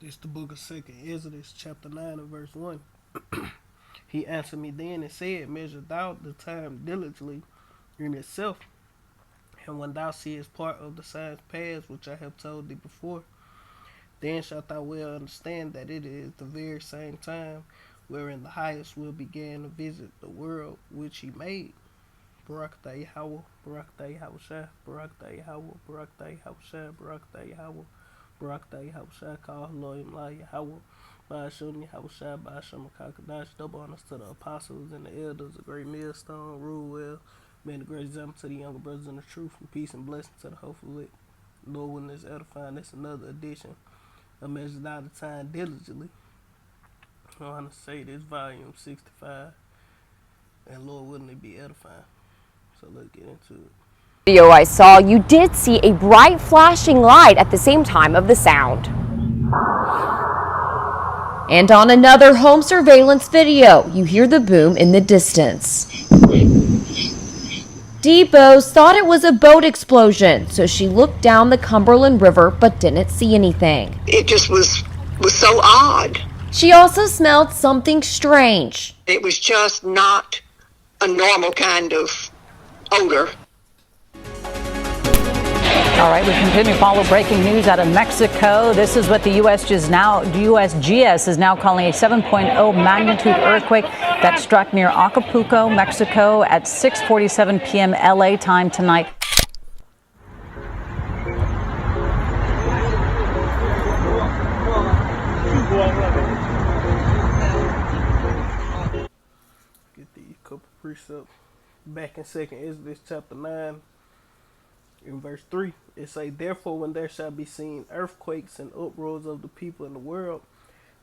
This the book of Second Exodus, chapter 9 and verse 1. He answered me then and said, Measure thou the time diligently in itself, and when thou seest part of the signs past which I have told thee before, then shalt thou well understand that it is the very same time wherein the highest will begin to visit the world which he made. Barakatah Yahweh, Barakatah Yahweh Shai, Barakatah Yahweh, Barakatah Yahweh Shai, Barakatah Yahweh, Barakatah Yahweh Shai, Call Elohim La Yahweh, Ba'ashun Yahweh Shai, Ba'asham Kakadash, double honors to the apostles and the elders, a great millstone, rule well, being a great example to the younger brothers in the truth, and peace and blessing to the hopeful lit. Lord, when it's edifying, that's another edition. I measured out the time diligently. I want to say this volume 65, and Lord, wouldn't it be edifying? So let's get into it. Video I saw, you did see a bright flashing light at the same time of the sound. And on another home surveillance video, you hear the boom in the distance. Debose thought it was a boat explosion, so she looked down the Cumberland River but didn't see anything. It just was so odd. She also smelled something strange. It was just not a normal kind of odor. All right, we continue to follow breaking news out of Mexico. This is what the USGS is now calling a 7.0 magnitude earthquake that struck near Acapulco, Mexico at 6:47 p.m. LA time tonight. Get these couple precepts back in Second Exodus chapter 9 in verse 3. It say, Therefore when there shall be seen earthquakes and uproars of the people in the world,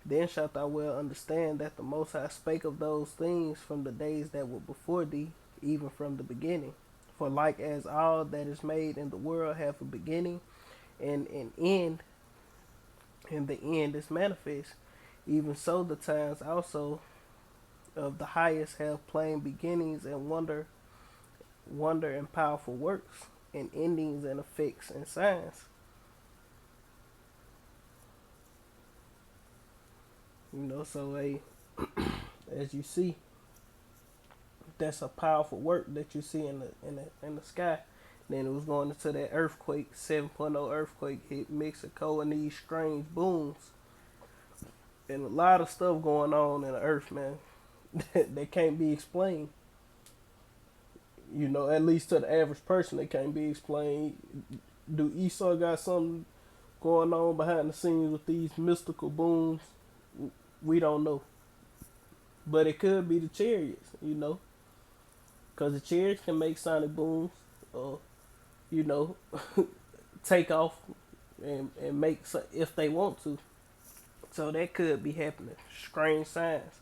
then shalt thou well understand that the Most High spake of those things from the days that were before thee, even from the beginning. For like as all that is made in the world hath a beginning and an end, and the end is manifest, even so the times also of the highest have plain beginnings and wonder and powerful works, and endings and effects and signs. So as you see, that's a powerful work that you see in the sky. Then it was going into that earthquake, 7.0 earthquake hit Mexico, and these strange booms, and a lot of stuff going on in the earth, man, that can't be explained. At least to the average person, they can't be explained. Do Esau got something going on behind the scenes with these mystical booms? We don't know. But it could be the chariots, because the chariots can make sonic booms, you know, take off and make if they want to. So that could be happening. Strange signs.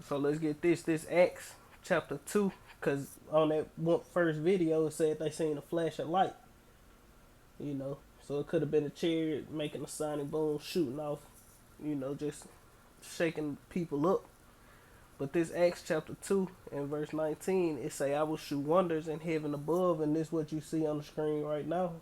So let's get this Acts chapter 2, because on that first video it said they seen a flash of light. So it could have been a chariot making a sonic boom, shooting off, just shaking people up. But this Acts chapter 2 and verse 19, it say, I will show wonders in heaven above, and this is what you see on the screen right now.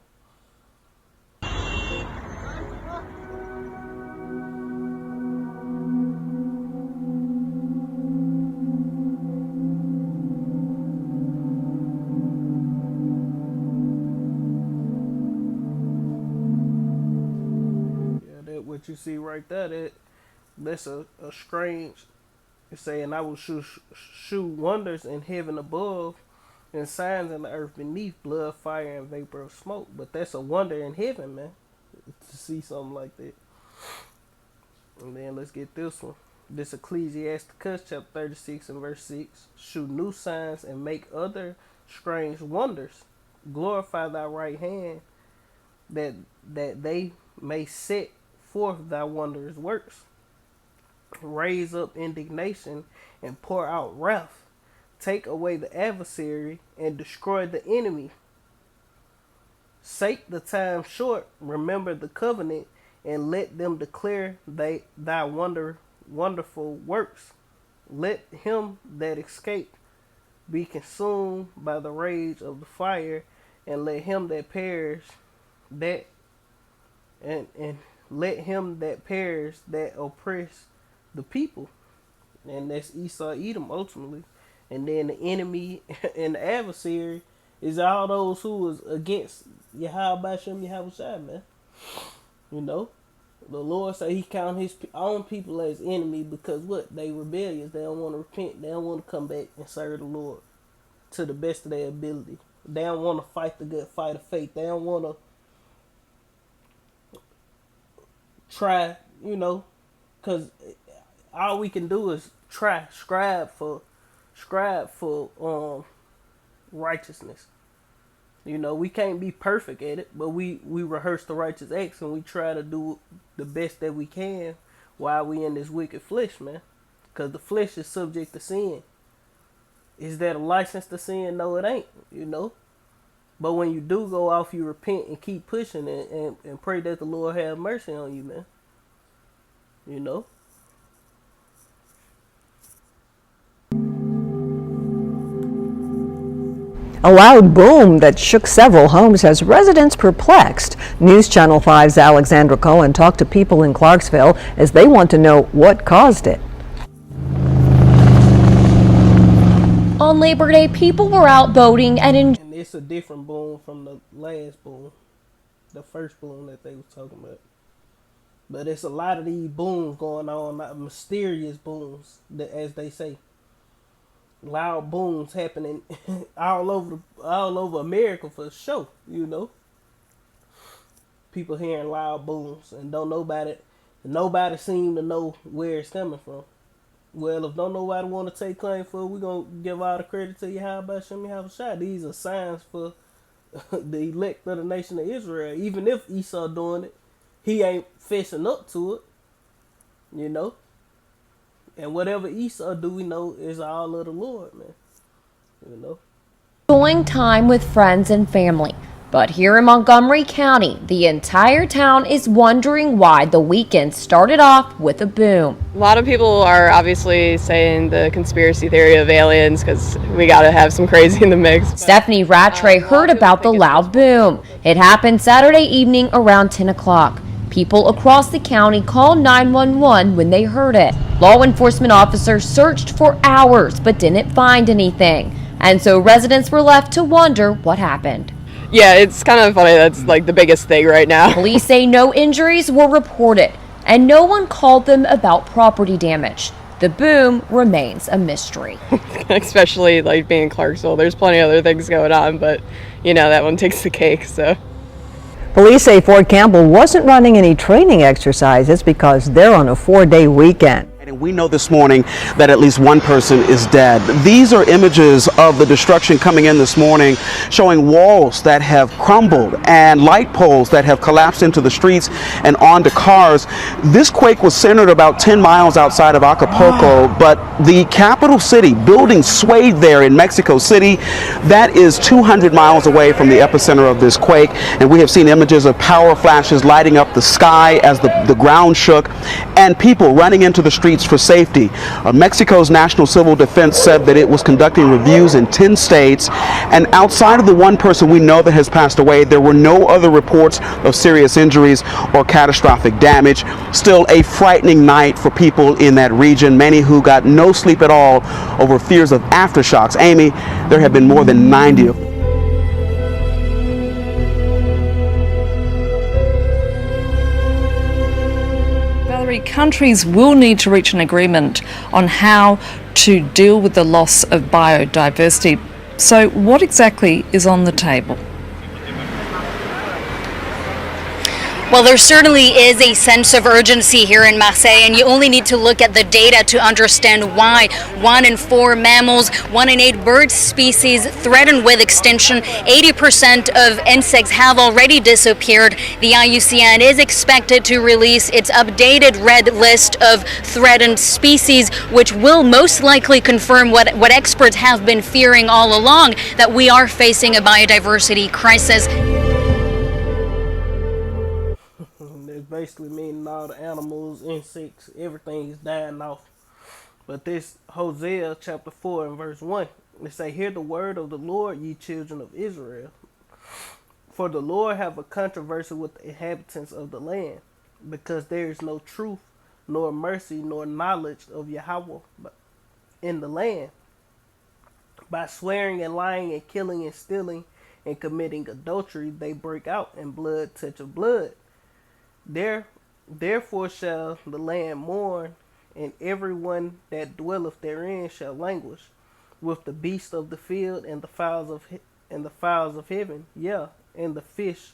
What you see right there, that's a strange. It's saying, I will shew wonders in heaven above, and signs in the earth beneath, blood, fire, and vapor of smoke. But that's a wonder in heaven, man, to see something like that. And then let's get this one. This Ecclesiasticus chapter 36 and verse 6. Shew new signs and make other strange wonders. Glorify thy right hand, that they may set forth thy wondrous works. Raise up indignation and pour out wrath. Take away the adversary and destroy the enemy. Sake the time short, remember the covenant, and let them declare thy wonderful works. Let him that escape be consumed by the rage of the fire, and let him that perish that and let him that perish that oppress the people. And that's Esau Edom ultimately. And then the enemy and the adversary is all those who was against Yahweh Shem Yahweh Shai, man. You know? The Lord said he count his own people as enemy because what? They rebellious. They don't want to repent. They don't want to come back and serve the Lord to the best of their ability. They don't want to fight the good fight of faith. They don't want to try, you know, because all we can do is try, scribe for righteousness. You know, we can't be perfect at it, but we rehearse the righteous acts and we try to do the best that we can while we in this wicked flesh, man. Because the flesh is subject to sin. Is that a license to sin? No, it ain't, you know. But when you do go off, you repent and keep pushing and pray that the Lord have mercy on you, man. You know. A loud boom that shook several homes has residents perplexed. News Channel 5's Alexandra Cohen talked to people in Clarksville as they want to know what caused it. On Labor Day, people were out boating and And it's a different boom from the last boom, the first boom that they was talking about. But it's a lot of these booms going on, like mysterious booms, as they say. Loud booms happening all over America for sure. You know, people hearing loud booms and don't nobody seem to know where it's coming from. Well, if don't nobody want to take claim for it, we gonna give all the credit to Yahweh Shem Yahweh Shai. These are signs for the elect of the nation of Israel. Even if Esau doing it, he ain't fessing up to it. You know. And whatever Esau do, we know is all of the Lord, man. You know. enjoying time with friends and family. But here in Montgomery County, the entire town is wondering why the weekend started off with a boom. A lot of people are obviously saying the conspiracy theory of aliens because we got to have some crazy in the mix. Stephanie Rattray heard about the loud boom. It happened Saturday evening around 10 o'clock. People across the county called 911 when they heard it. Law enforcement officers searched for hours but didn't find anything. And so residents were left to wonder what happened. Yeah, it's kind of funny. That's like the biggest thing right now. Police say no injuries were reported and no one called them about property damage. The boom remains a mystery. Especially like being in Clarksville. There's plenty of other things going on, but you know, that one takes the cake, so. Police say Fort Campbell wasn't running any training exercises because they're on a 4-day weekend. And we know this morning that at least one person is dead. These are images of the destruction coming in this morning, showing walls that have crumbled and light poles that have collapsed into the streets and onto cars. This quake was centered about 10 miles outside of Acapulco, but the capital city, buildings swayed there in Mexico City. That is 200 miles away from the epicenter of this quake, and we have seen images of power flashes lighting up the sky as the ground shook, and people running into the streets for safety. Mexico's National Civil Defense said that it was conducting reviews in 10 states, and outside of the one person we know that has passed away, there were no other reports of serious injuries or catastrophic damage. Still a frightening night for people in that region, many who got no sleep at all over fears of aftershocks. Amy, there have been more than 90 of them. Countries will need to reach an agreement on how to deal with the loss of biodiversity. So what exactly is on the table? Well, there certainly is a sense of urgency here in Marseille, and you only need to look at the data to understand why. 1 in 4 mammals, 1 in 8 bird species threatened with extinction. 80% of insects have already disappeared. The IUCN is expected to release its updated red list of threatened species, which will most likely confirm what experts have been fearing all along, that we are facing a biodiversity crisis. Basically meaning all the animals, insects, everything is dying off. But this Hosea chapter 4 and verse 1, it say, "Hear the word of the Lord, ye children of Israel. For the Lord have a controversy with the inhabitants of the land. because there is no truth, nor mercy, nor knowledge of Yahweh in the land. By swearing and lying and killing and stealing and committing adultery, they break out, and blood toucheth blood. There, therefore shall the land mourn, and every one that dwelleth therein shall languish, with the beasts of the field and the fowls of heaven, yeah, and the fishes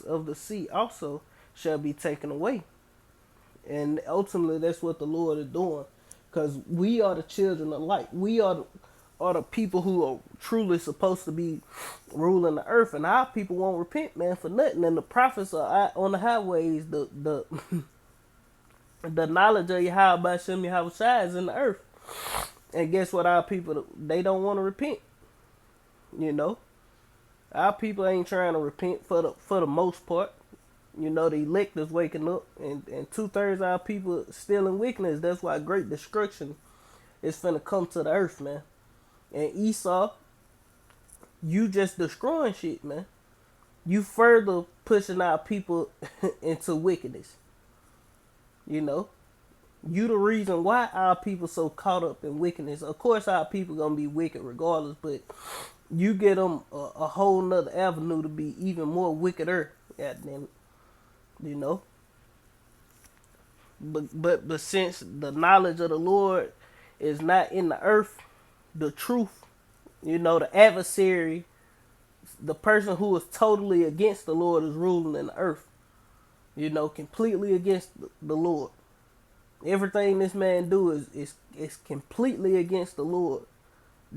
of the sea also shall be taken away. And ultimately, that's what the Lord is doing, because we are the children of light. We are the people who are truly supposed to be ruling the earth, and our people won't repent, man, for nothing. And the prophets are out on the highways. The the knowledge of Yahweh Shem Yahweh Shai is in the earth. And guess what? Our people, they don't want to repent. You know, our people ain't trying to repent for the most part. You know, the elect is waking up, and 2/3 of our people still in wickedness. That's why great destruction is finna come to the earth, man. And Esau, you just destroying shit, man. You further pushing our people into wickedness. You know, you the reason why our people so caught up in wickedness. Of course, our people gonna be wicked regardless, but you get them a whole nother avenue to be even more wickeder. Goddamn it, you know. But since the knowledge of the Lord is not in the earth, the truth, you know, the adversary, the person who is totally against the Lord is ruling in the earth. You know, completely against the Lord. Everything this man do is completely against the Lord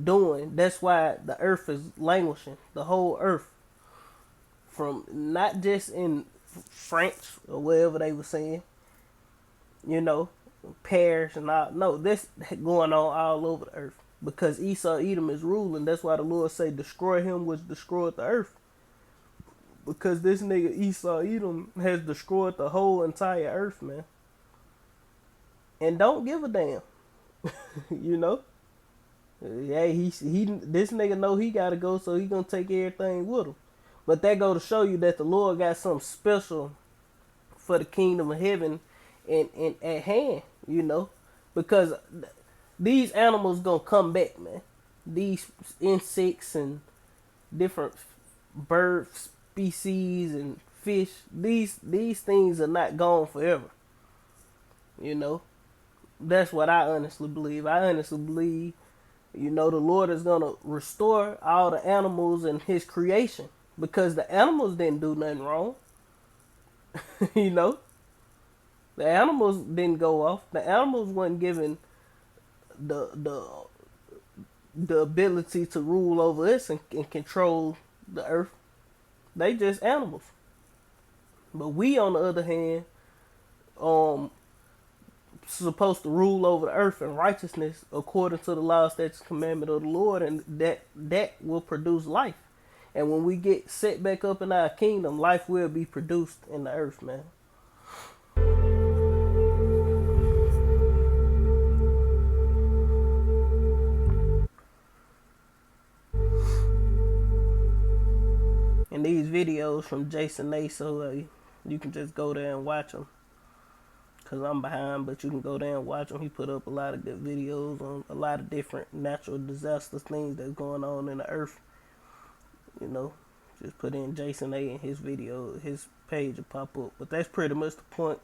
doing. That's why the earth is languishing. The whole earth, from not just in France or wherever they were saying, you know, Paris and all. No, this going on all over the earth because Esau Edom is ruling. That's why the Lord say, "Destroy him which destroyed the earth." Because this nigga Esau Edom has destroyed the whole entire earth, man. And don't give a damn. You know? Yeah, he this nigga know he gotta go, so he gonna take everything with him. But that go to show you that the Lord got something special for the kingdom of heaven and at hand, you know? Because these animals gonna come back, man. These insects and different bird species and fish, these things are not gone forever. You know? That's what I honestly believe. I honestly believe, you know, the Lord is gonna restore all the animals in his creation. Because the animals didn't do nothing wrong. You know? The animals didn't go off. The animals wasn't given the the ability to rule over us and control the earth. They just animals. But we, on the other hand, supposed to rule over the earth in righteousness according to the law, statutes, commandment of the Lord, and that will produce life. And when we get set back up in our kingdom, life will be produced in the earth, man. And these videos from Jason A, so you can just go there and watch them. Because I'm behind, but you can go there and watch him. He put up a lot of good videos on a lot of different natural disasters, things that's going on in the earth. You know, just put in Jason A and his video, his page will pop up. But that's pretty much the point.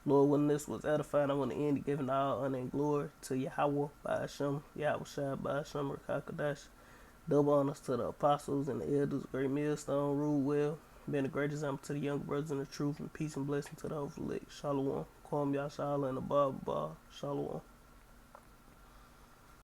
Lord, when this was edified, I want to end it giving all honor and glory to Yahweh by Hashem, Yahweh Shai by Hashem, Rakakadash. Double honors to the apostles and the elders, great millstone, rule well. Been a great example to the younger brothers in the truth, and peace and blessing to the overlake. Shalom. Kwam Yashala and the Baba. Shalom.